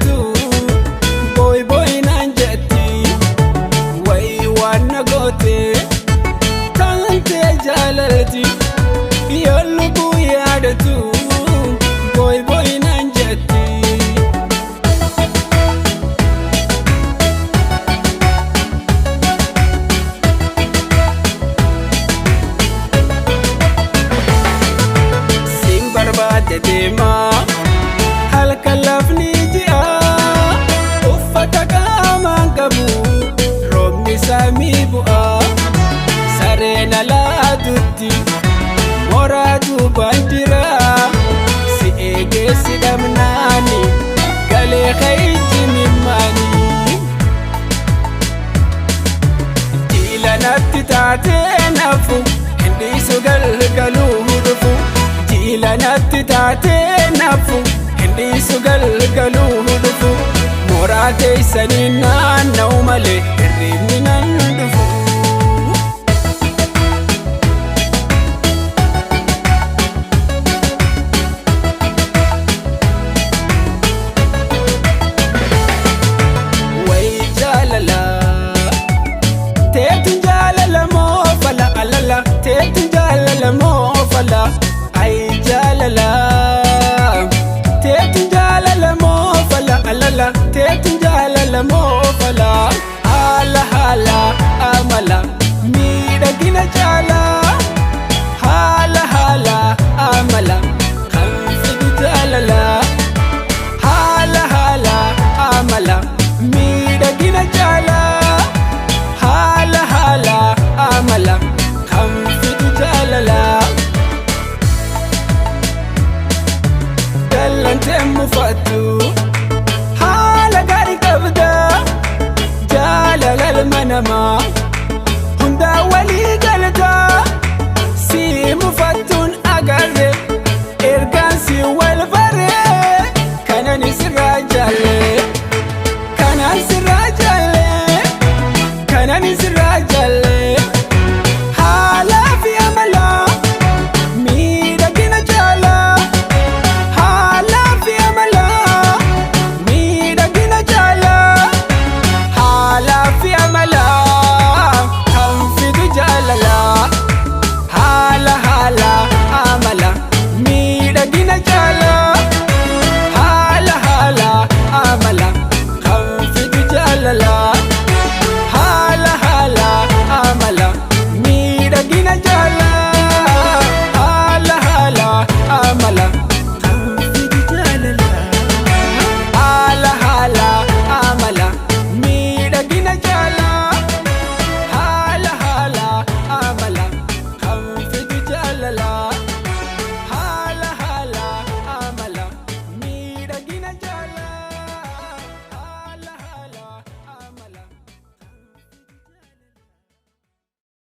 yaadatu boy boy naan jetti wayi waan na goote tantee jaalalti yoo lubbuu yaadatu boy boy naan jetti. Deema halka lafni ji'a uffata qaamaan qabu roobni samii bu'a sareen alaadutti moraatu bandira si eegee si dhabnaani galee ka'ijji mimmaani jiilanatti taatee nafu hindiisu galgaluu dhufu. Jiilanatti taatee nafu hindiisu galgaluu dhufu mooraa keessanii naanna'u malee hirribni nan dhufu. Wayi jaalala teetu jaalala moo fala alala teetu jaalala moo fala. Jaalala teetu jaalala moo fala alala teetu jaalala moo fala haala haala amala miidhagina jaalala.